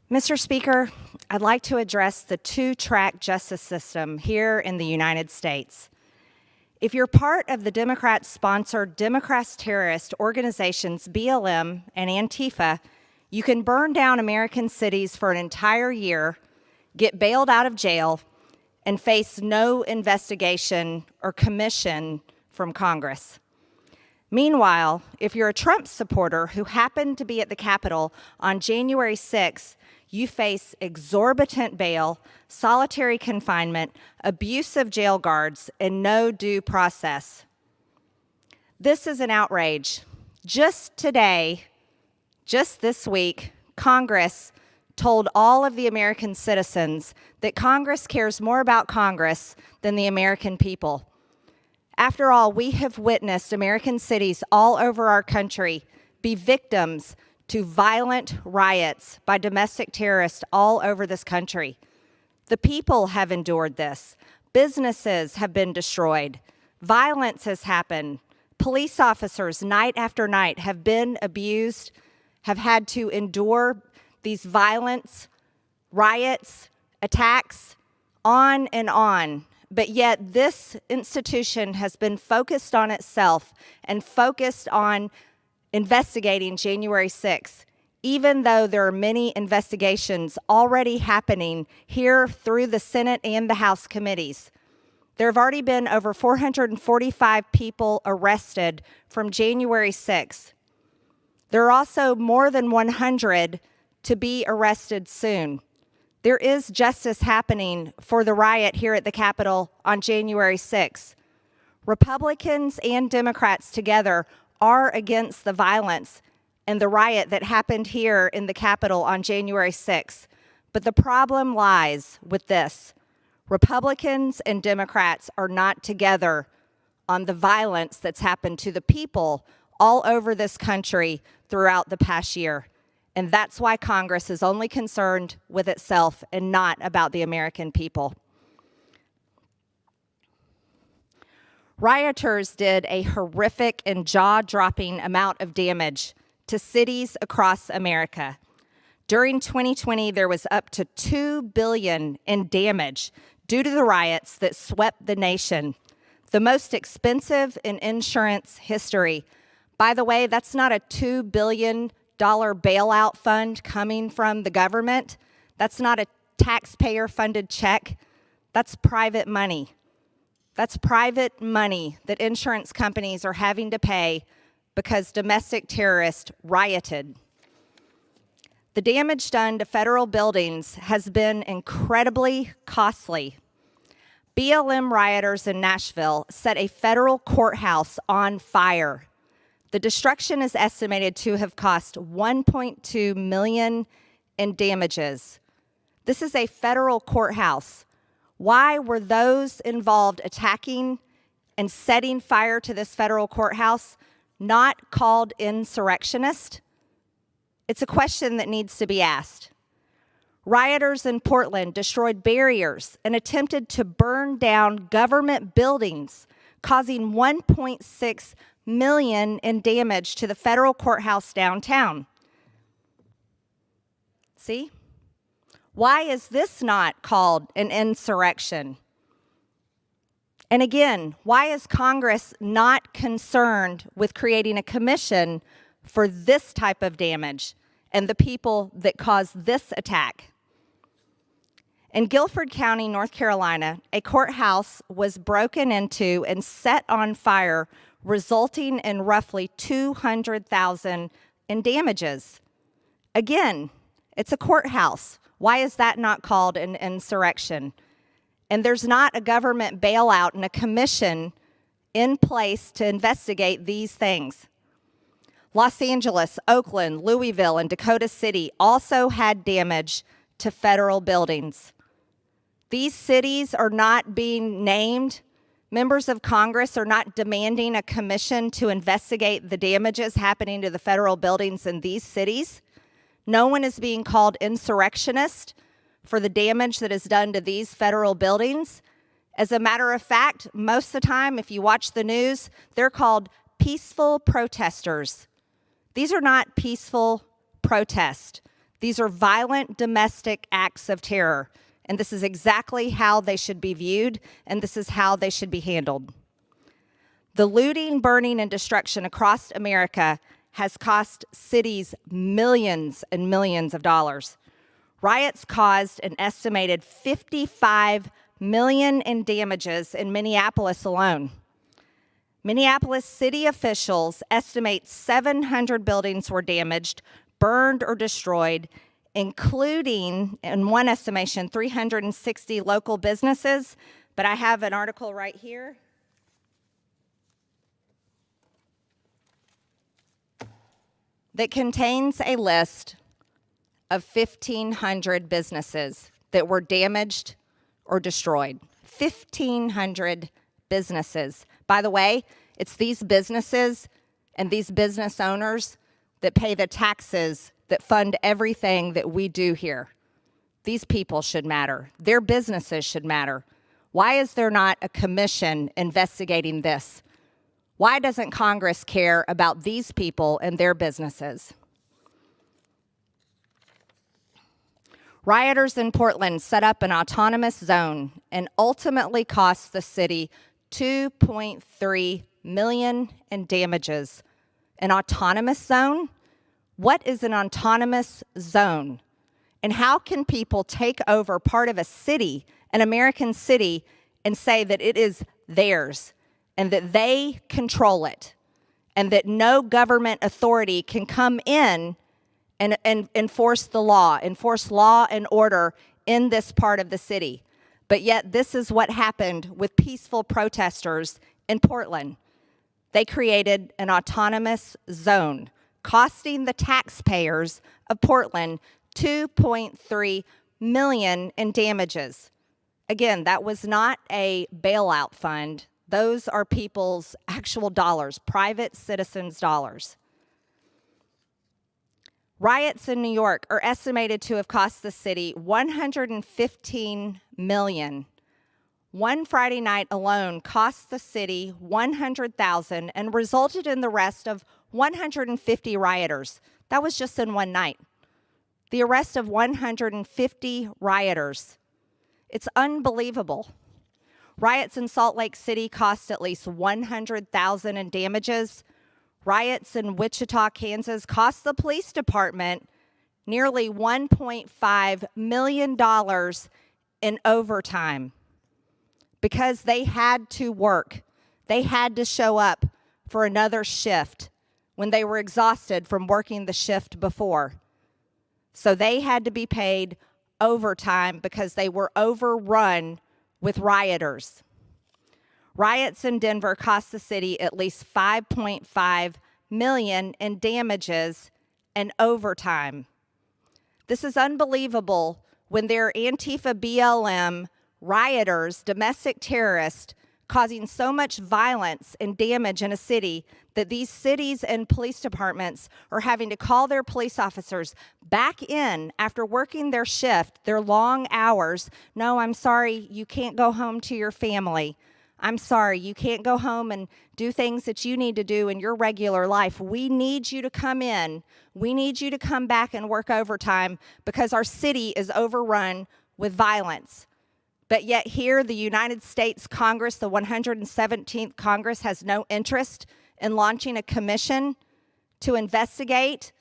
Mr. Speaker, I'd like to address the two-track justice system here in the United States. If you're part of the Democrat-sponsored Democrat terrorist organizations BLM and Antifa, you can burn down American cities for an entire year, get bailed out of jail, and face no investigation or commission from Congress. Meanwhile, if you're a Trump supporter who happened to be at the Capitol on January 6th, you face exorbitant bail, solitary confinement, abuse of jail guards, and no due process. This is an outrage. Just today, just this week, Congress told all of the American citizens that Congress cares more about Congress than the American people. After all, we have witnessed American cities all over our country be victims to violent riots by domestic terrorists all over this country. The people have endured this. Businesses have been destroyed. Violence has happened. Police officers, night after night, have been abused, have had to endure these violence, riots, attacks, on and on. But yet this institution has been focused on itself and focused on investigating January 6th, even though there are many investigations already happening here through the Senate and the House committees. There have already been over 445 people arrested from January 6th. There are also more than 100 to be arrested soon. There is justice happening for the riot here at the Capitol on January 6th. Republicans and Democrats together are against the violence and the riot that happened here in the Capitol on January 6th. But the problem lies with this. Republicans and Democrats are not together on the violence that's happened to the people all over this country throughout the past year. And that's why Congress is only concerned with itself and not about the American people. Rioters did a horrific and jaw-dropping amount of damage to cities across America. During 2020, there was up to $2 billion in damage due to the riots that swept the nation, the most expensive in insurance history. By the way, that's not a $2 billion bailout fund coming from the government. That's not a taxpayer-funded check. That's private money. That's private money that insurance companies are having to pay because domestic terrorists rioted. The damage done to federal buildings has been incredibly costly. BLM rioters in Nashville set a federal courthouse on fire. The destruction is estimated to have cost $1.2 million in damages. This is a federal courthouse. Why were those involved attacking and setting fire to this federal courthouse not called insurrectionists? It's a question that needs to be asked. Rioters in Portland destroyed barriers and attempted to burn down government buildings, causing $1.6 million in damage to the federal courthouse downtown. See? Why is this not called an insurrection? And again, why is Congress not concerned with creating a commission for this type of damage and the people that caused this attack? In Guilford County, North Carolina, a courthouse was broken into and set on fire, resulting in roughly $200,000 in damages. Again, it's a courthouse. Why is that not called an insurrection? And there's not a government bailout and a commission in place to investigate these things. Los Angeles, Oakland, Louisville, and Dakota City also had damage to federal buildings. These cities are not being named. Members of Congress are not demanding a commission to investigate the damages happening to the federal buildings in these cities. No one is being called insurrectionist for the damage that is done to these federal buildings. As a matter of fact, most of the time, if you watch the news, they're called peaceful protesters. These are not peaceful protests. These are violent domestic acts of terror, and this is exactly how they should be viewed, and this is how they should be handled. The looting, burning, and destruction across America has cost cities millions and millions of dollars. Riots caused an estimated $55 million in damages in Minneapolis alone. Minneapolis city officials estimate 700 buildings were damaged, burned, or destroyed, including, in one estimation, 360 local businesses. But I have an article right here that contains a list of 1,500 businesses that were damaged or destroyed. 1,500 businesses. By the way, it's these businesses and these business owners that pay the taxes that fund everything that we do here. These people should matter. Their businesses should matter. Why is there not a commission investigating this? Why doesn't Congress care about these people and their businesses? Rioters in Portland set up an autonomous zone and ultimately cost the city $2.3 million in damages. An autonomous zone? What is an autonomous zone? And how can people take over part of a city, an American city, and say that it is theirs and that they control it and that no government authority can come in and enforce law and order in this part of the city? But yet this is what happened with peaceful protesters in Portland. They created an autonomous zone, costing the taxpayers of Portland $2.3 million in damages. Again, that was not a bailout fund. Those are people's actual dollars, private citizens' dollars. Riots in New York are estimated to have cost the city $115 million. One Friday night alone cost the city $100,000 and resulted in the arrest of 150 rioters. That was just in one night. The arrest of 150 rioters. It's unbelievable. Riots in Salt Lake City cost at least $100,000 in damages. Riots in Wichita, Kansas cost the police department nearly $1.5 million in overtime because they had to work. They had to show up for another shift when they were exhausted from working the shift before. So they had to be paid overtime because they were overrun with rioters. Riots in Denver cost the city at least $5.5 million in damages and overtime. This is unbelievable when there are Antifa BLM rioters, domestic terrorists, causing so much violence and damage in a city that these cities and police departments are having to call their police officers back in after working their shift, their long hours. No, I'm sorry, you can't go home to your family. I'm sorry, you can't go home and do things that you need to do in your regular life. We need you to come in. We need you to come back and work overtime because our city is overrun with violence. But yet here, the United States Congress, the 117th Congress, has no interest in launching a commission to investigate,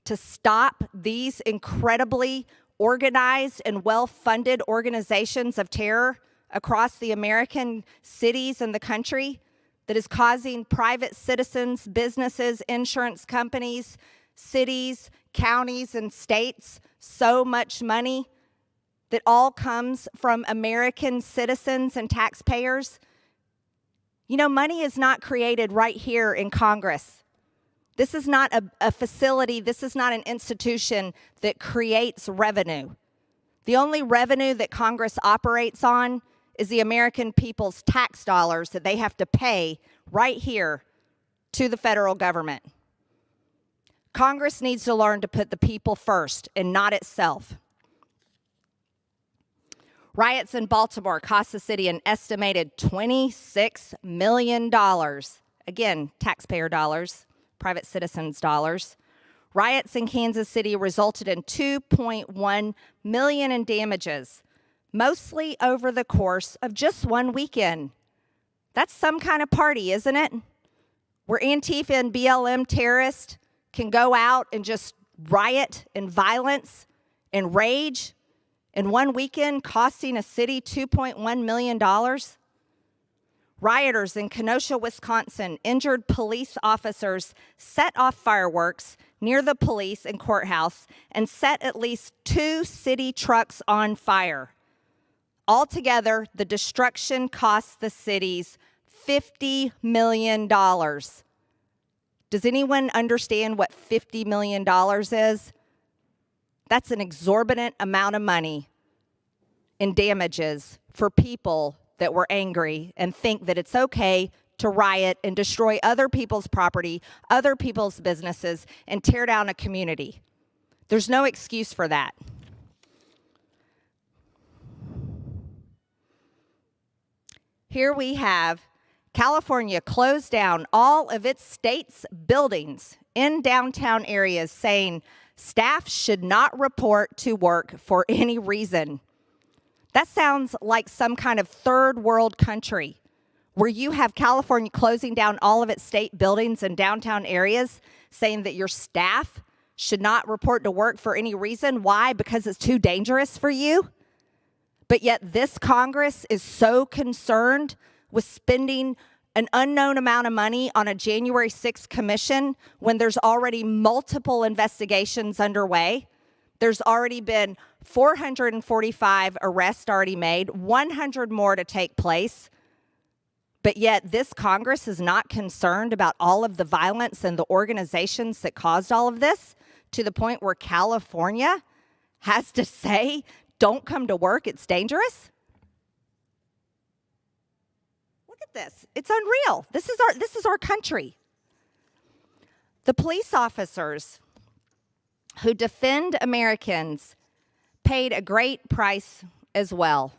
to stop these incredibly organized and well-funded organizations of terror across the American cities and the country that is causing private citizens, businesses, insurance companies, cities, counties, and states so much money that all comes from American citizens and taxpayers. You know, money is not created right here in Congress. This is not a facility, this is not an institution that creates revenue. The only revenue that Congress operates on is the American people's tax dollars that they have to pay right here to the federal government. Congress needs to learn to put the people first and not itself. Riots in Baltimore cost the city an estimated $26 million. Again, taxpayer dollars, private citizens' dollars. Riots in Kansas City resulted in $2.1 million in damages, mostly over the course of just one weekend. That's some kind of party, isn't it? Where Antifa and BLM terrorists can go out and just riot in violence and rage in one weekend, costing a city $2.1 million. Rioters in Kenosha, Wisconsin, injured police officers set off fireworks near the police and courthouse and set at least 2 city trucks on fire. Altogether, the destruction cost the cities $50 million. Does anyone understand what $50 million is? That's an exorbitant amount of money in damages for people that were angry and think that it's okay to riot and destroy other people's property, other people's businesses, and tear down a community. There's no excuse for that. Here we have California closed down all of its state's buildings in downtown areas, saying staff should not report to work for any reason. That sounds like some kind of third world country where you have California closing down all of its state buildings in downtown areas, saying that your staff should not report to work for any reason. Why? Because it's too dangerous for you? But yet this Congress is so concerned with spending an unknown amount of money on a January 6th commission when there's already multiple investigations underway. There's already been 445 arrests already made, 100 more to take place. But yet this Congress is not concerned about all of the violence and the organizations that caused all of this, to the point where California has to say, don't come to work, it's dangerous. Look at this. It's unreal. This is our country. The police officers who defend Americans paid a great price as well,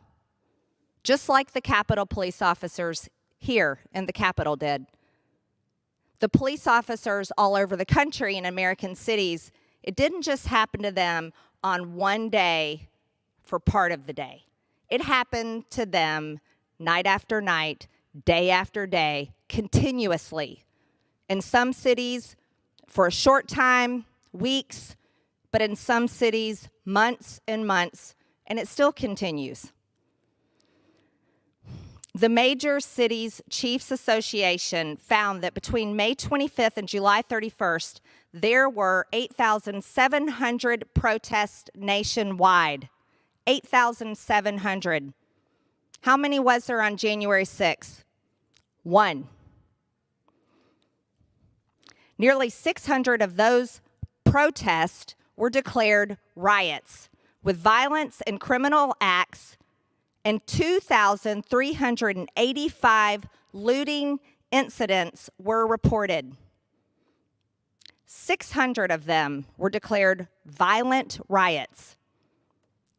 just like the Capitol police officers here in the Capitol did. The police officers all over the country in American cities, it didn't just happen to them on one day for part of the day. It happened to them night after night, day after day, continuously. In some cities, for a short time, weeks, but in some cities, months and months, and it still continues. The Major Cities Chiefs Association found that between May 25th and July 31st, there were 8,700 protests nationwide. 8,700. How many was there on January 6th? 1. Nearly 600 of those protests were declared riots with violence and criminal acts, and 2,385 looting incidents were reported. 600 of them were declared violent riots.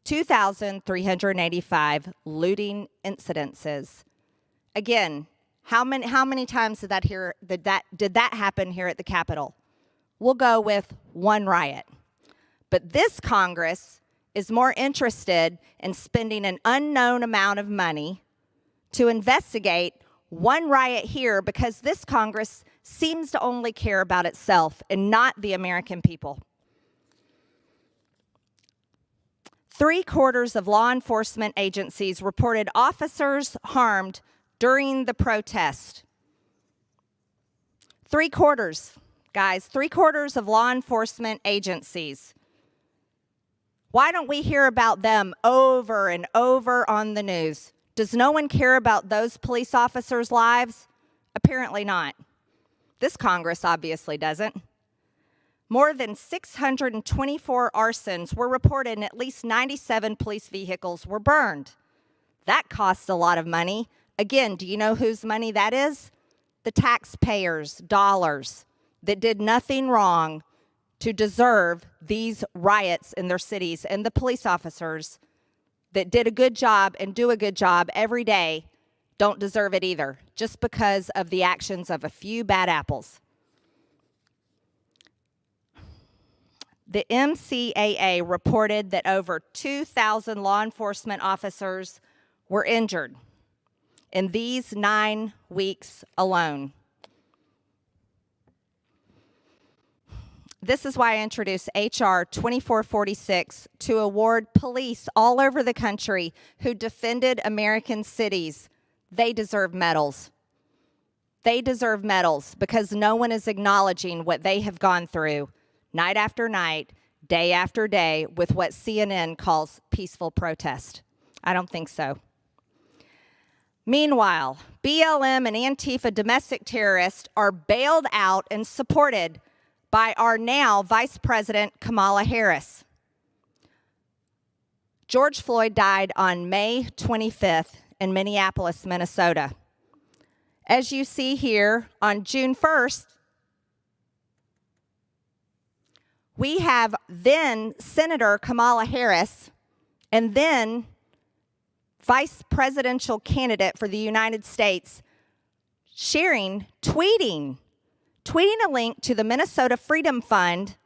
2,385 looting incidences. Again, how many times did that happen here at the Capitol? We'll go with 1 riot. But this Congress is more interested in spending an unknown amount of money to investigate 1 riot here because this Congress seems to only care about itself and not the American people. 3/4 of law enforcement agencies reported officers harmed during the protest. 3/4, guys, 3/4 of law enforcement agencies. Why don't we hear about them over and over on the news? Does no one care about those police officers' lives? Apparently not. This Congress obviously doesn't. More than 624 arsons were reported and at least 97 police vehicles were burned. That costs a lot of money. Again, do you know whose money that is? The taxpayers' dollars that did nothing wrong to deserve these riots in their cities, and the police officers that did a good job and do a good job every day don't deserve it either, just because of the actions of a few bad apples. the MCAA reported that over 2,000 law enforcement officers were injured in these 9 weeks alone. This is why I introduced H.R. 2446 to award police all over the country who defended American cities. They deserve medals. They deserve medals because no one is acknowledging what they have gone through night after night, day after day, with what CNN calls peaceful protest. I don't think so. Meanwhile, BLM and Antifa domestic terrorists are bailed out and supported by our now Vice President Kamala Harris. George Floyd died on May 25th in Minneapolis, Minnesota. As you see here, on June 1st, we have then Senator Kamala Harris and then Vice Presidential candidate for the United States tweeting a link to the Minnesota Freedom Fund,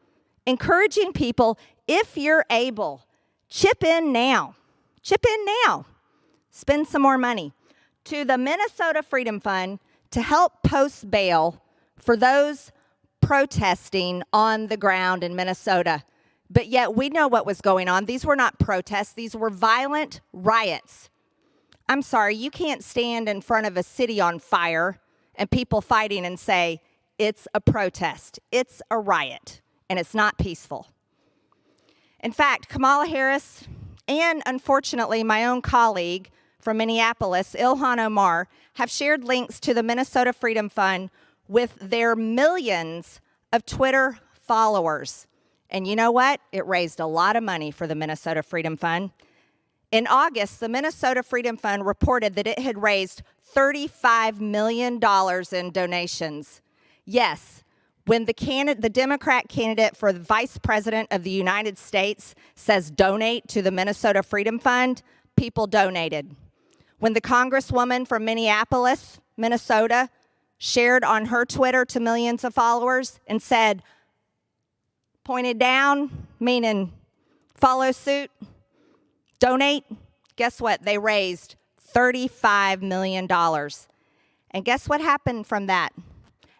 encouraging people, if you're able, chip in now. Chip in now. Spend some more money to the Minnesota Freedom Fund to help post bail for those protesting on the ground in Minnesota. But yet we know what was going on. These were not protests. These were violent riots. I'm sorry, you can't stand in front of a city on fire and people fighting and say, it's a protest, it's a riot, and it's not peaceful. In fact, Kamala Harris and, unfortunately, my own colleague from Minneapolis, Ilhan Omar, have shared links to the Minnesota Freedom Fund with their millions of Twitter followers. And you know what? It raised a lot of money for the Minnesota Freedom Fund. In August, the Minnesota Freedom Fund reported that it had raised $35 million in donations. Yes, when the Democrat candidate for the Vice President of the United States says donate to the Minnesota Freedom Fund, people donated. When the Congresswoman from Minneapolis, Minnesota, shared on her Twitter to millions of followers and said, pointed down, meaning follow suit, donate, guess what? They raised $35 million. And guess what happened from that?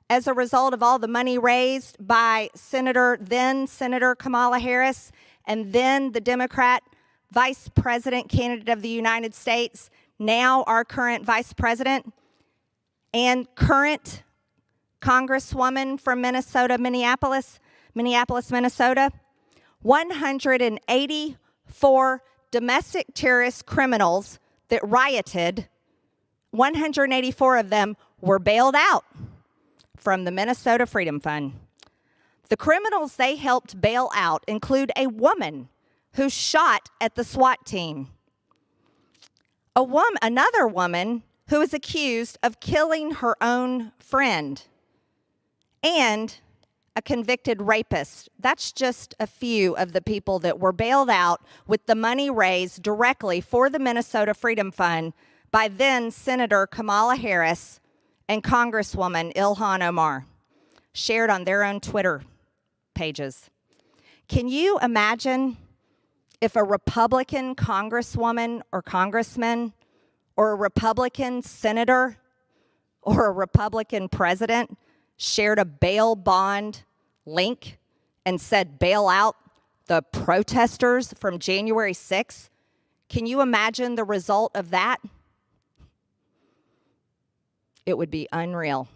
As a result of all the money raised by then Senator Kamala Harris and then the Democrat Vice President candidate of the United States, now our current Vice President and current Congresswoman from Minneapolis, Minnesota, 184 domestic terrorist criminals that rioted, 184 of them were bailed out from the Minnesota Freedom Fund. The criminals they helped bail out include a woman who shot at the SWAT team, another woman who is accused of killing her own friend, and a convicted rapist. That's just a few of the people that were bailed out with the money raised directly for the Minnesota Freedom Fund by then Senator Kamala Harris and Congresswoman Ilhan Omar, shared on their own Twitter pages. Can you imagine if a Republican Congresswoman or Congressman or a Republican senator or a Republican president shared a bail bond link and said bail out the protesters from January 6th? Can you imagine the result of that? It would be unreal.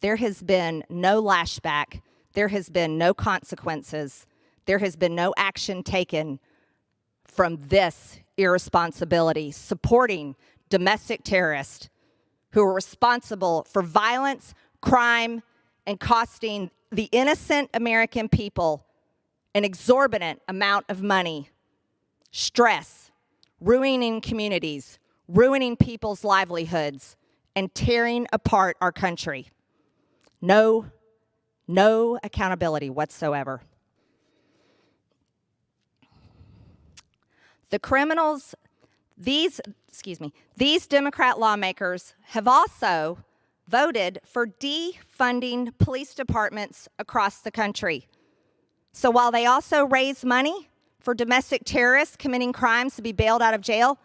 There has been no lashback. There has been no consequences. There has been no action taken from this irresponsibility, supporting domestic terrorists who are responsible for violence, crime, and costing the innocent American people an exorbitant amount of money, stress, ruining communities, ruining people's livelihoods, and tearing apart our country. No accountability whatsoever. The criminals, these Democrat lawmakers have also voted for defunding police departments across the country. So while they also raise money for domestic terrorists committing crimes to be bailed out of jail,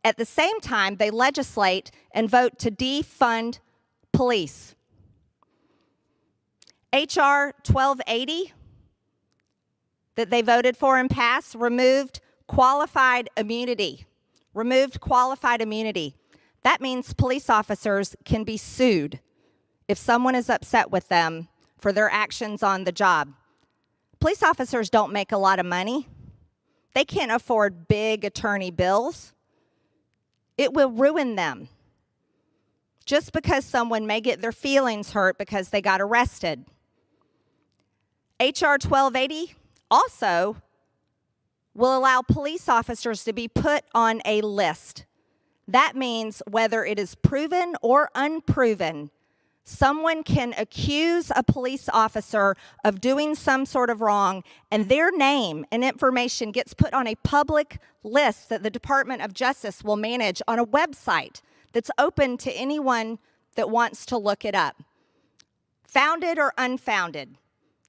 at the same time, they legislate and vote to defund police. H.R. 1280 that they voted for and passed removed qualified immunity. That means police officers can be sued if someone is upset with them for their actions on the job. Police officers don't make a lot of money. They can't afford big attorney bills. It will ruin them just because someone may get their feelings hurt because they got arrested. H.R. 1280 also will allow police officers to be put on a list. That means whether it is proven or unproven, someone can accuse a police officer of doing some sort of wrong, and their name and information gets put on a public list that the Department of Justice will manage on a website that's open to anyone that wants to look it up. Founded or unfounded,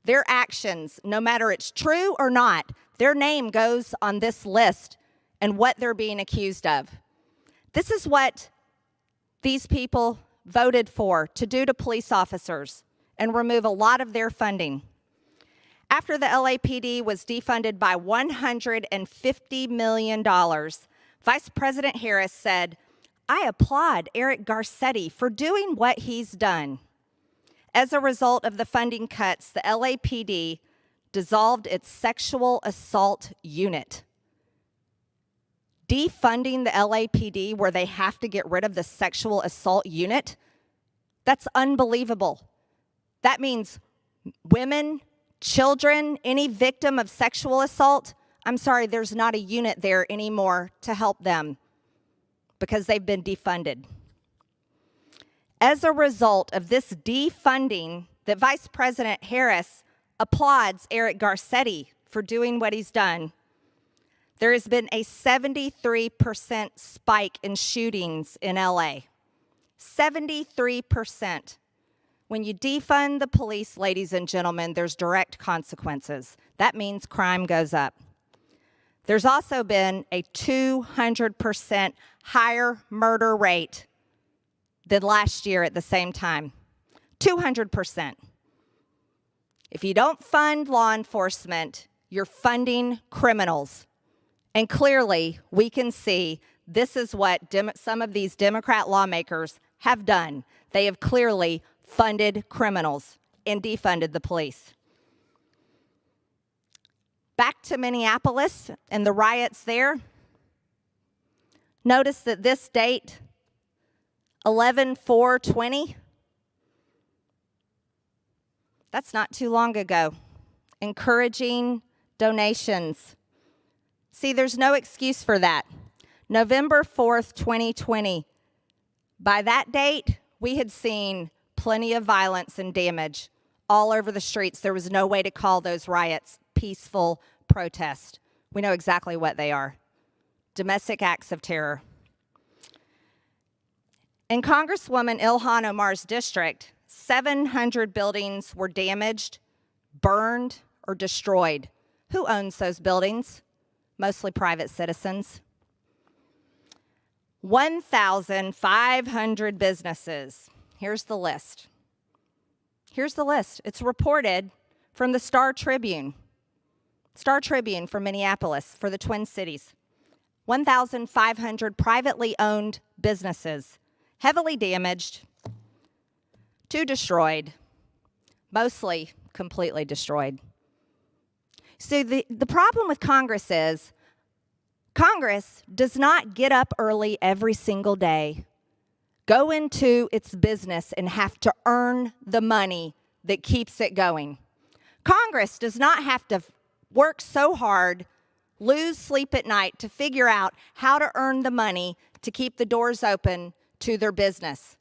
their actions, no matter it's true or not, their name goes on this list and what they're being accused of. This is what these people voted for to do to police officers and remove a lot of their funding. After the LAPD was defunded by $150 million, Vice President Harris said, "I applaud Eric Garcetti for doing what he's done." As a result of the funding cuts, the LAPD dissolved its sexual assault unit. Defunding the LAPD where they have to get rid of the sexual assault unit? That's unbelievable. That means women, children, any victim of sexual assault, I'm sorry, there's not a unit there anymore to help them because they've been defunded. As a result of this defunding, that Vice President Harris applauds Eric Garcetti for doing what he's done, there has been a 73% spike in shootings in LA. 73%. When you defund the police, ladies and gentlemen, there's direct consequences. That means crime goes up. There's also been a 200% higher murder rate than last year at the same time. 200%. If you don't fund law enforcement, you're funding criminals. And clearly, we can see this is what some of these Democrat lawmakers have done. They have clearly funded criminals and defunded the police. Back to Minneapolis and the riots there. Notice that this date, 11/4/20, that's not too long ago. Encouraging donations. See, there's no excuse for that. November 4th, 2020. By that date, we had seen plenty of violence and damage all over the streets. There was no way to call those riots peaceful protest. We know exactly what they are. Domestic acts of terror. In Congresswoman Ilhan Omar's district, 700 buildings were damaged, burned, or destroyed. Who owns those buildings? Mostly private citizens. 1,500 businesses. Here's the list. It's reported from the Star Tribune from Minneapolis for the Twin Cities. 1,500 privately owned businesses, heavily damaged, 2 destroyed, mostly completely destroyed. So the problem with Congress is Congress does not get up early every single day, go into its business, and have to earn the money that keeps it going. Congress does not have to work so hard, lose sleep at night to figure out how to earn the money to keep the doors open to their business.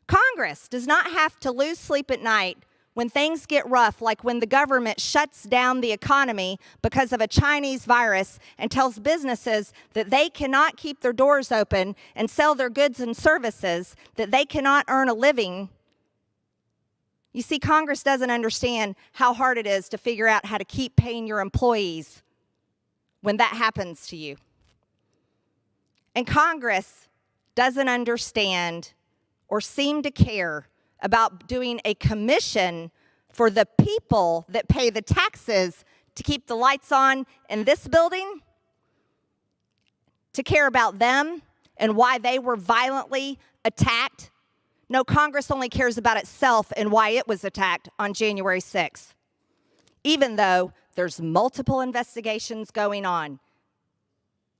Congress does not have to lose sleep at night when things get rough, like when the government shuts down the economy because of a Chinese virus and tells businesses that they cannot keep their doors open and sell their goods and services, that they cannot earn a living. You see, Congress doesn't understand how hard it is to figure out how to keep paying your employees when that happens to you. And Congress doesn't understand or seem to care about doing a commission for the people that pay the taxes to keep the lights on in this building, to care about them and why they were violently attacked. No, Congress only cares about itself and why it was attacked on January 6th, even though there's multiple investigations going on,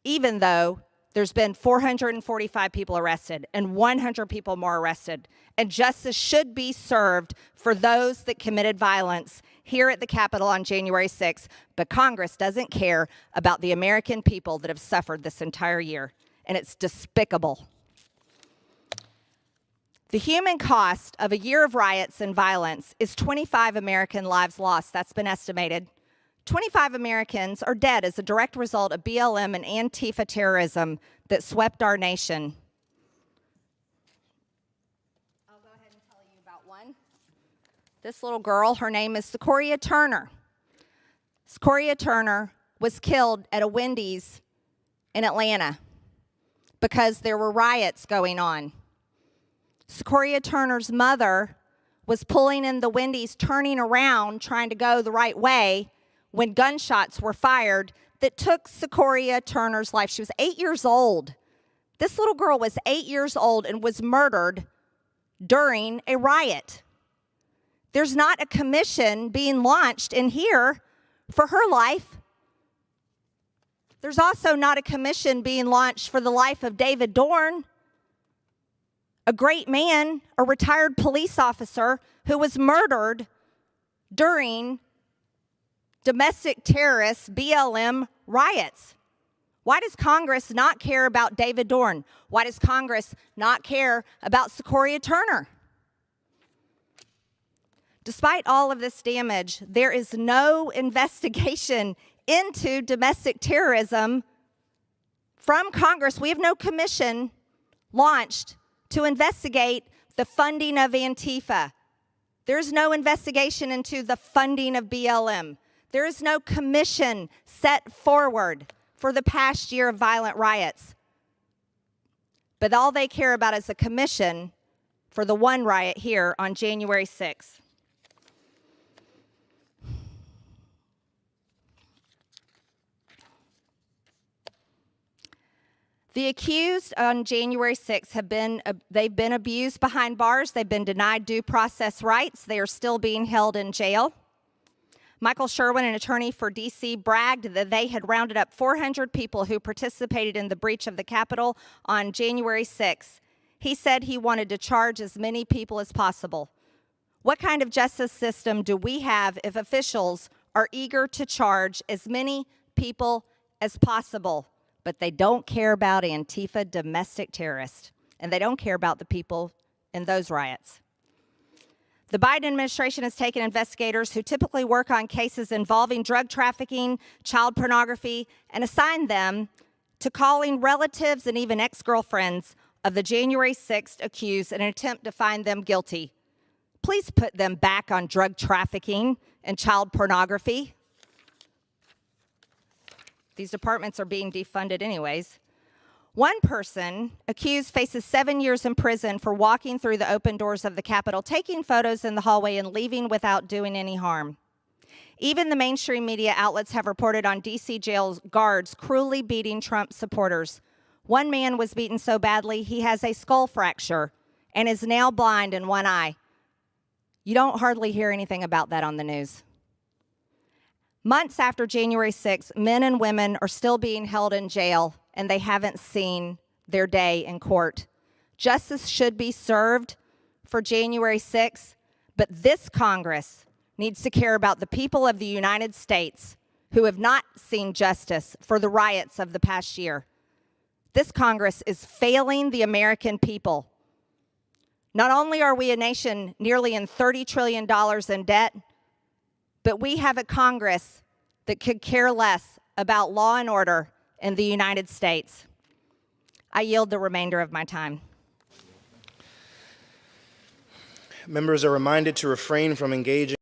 even though there's been 445 people arrested and 100 people more arrested, and justice should be served for those that committed violence here at the Capitol on January 6th, but Congress doesn't care about the American people that have suffered this entire year, and it's despicable. The human cost of a year of riots and violence is 25 American lives lost. That's been estimated. 25 Americans are dead as a direct result of BLM and Antifa terrorism that swept our nation. I'll go ahead and tell you about one. This little girl, her name is Sequoia Turner. Sequoia Turner was killed at a Wendy's in Atlanta because there were riots going on. Sequoia Turner's mother was pulling in the Wendy's, turning around, trying to go the right way when gunshots were fired that took Sequoia Turner's life. She was 8 years old. This little girl was 8 years old and was murdered during a riot. There's not a commission being launched in here for her life. There's also not a commission being launched for the life of David Dorn, a great man, a retired police officer who was murdered during domestic terrorist BLM riots. Why does Congress not care about David Dorn? Why does Congress not care about Sequoia Turner? Despite all of this damage, there is no investigation into domestic terrorism from Congress. We have no commission launched to investigate the funding of Antifa. There's no investigation into the funding of BLM. There is no commission set forward for the past year of violent riots. But all they care about is a commission for the one riot here on January 6th. The accused on January 6th they've been abused behind bars. They've been denied due process rights. They are still being held in jail. Michael Sherwin, an attorney for D.C., bragged that they had rounded up 400 people who participated in the breach of the Capitol on January 6th. He said he wanted to charge as many people as possible. What kind of justice system do we have if officials are eager to charge as many people as possible, but they don't care about Antifa domestic terrorists, and they don't care about the people in those riots? The Biden administration has taken investigators who typically work on cases involving drug trafficking, child pornography, and assigned them to calling relatives and even ex-girlfriends of the January 6th accused in an attempt to find them guilty. Please put them back on drug trafficking and child pornography. These departments are being defunded anyways. One person accused faces 7 years in prison for walking through the open doors of the Capitol, taking photos in the hallway, and leaving without doing any harm. Even the mainstream media outlets have reported on D.C. jail guards cruelly beating Trump supporters. One man was beaten so badly he has a skull fracture and is now blind in one eye. You don't hardly hear anything about that on the news. Months after January 6th, men and women are still being held in jail, and they haven't seen their day in court. Justice should be served for January 6th, but this Congress needs to care about the people of the United States who have not seen justice for the riots of the past year. This Congress is failing the American people. Not only are we a nation nearly in $30 trillion in debt, but we have a Congress that could care less about law and order in the United States. I yield the remainder of my time. Members are reminded to refrain from engaging